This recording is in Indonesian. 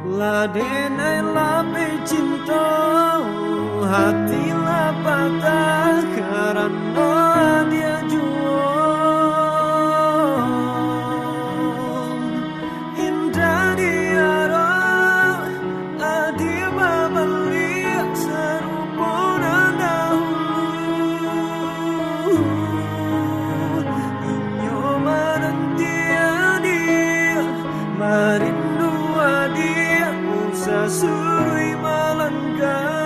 La denai la cinta hati la patah karena dia jual indah dia roh adi babali serupa dahulu inyo menantia dia merindu dia Sasurui malangga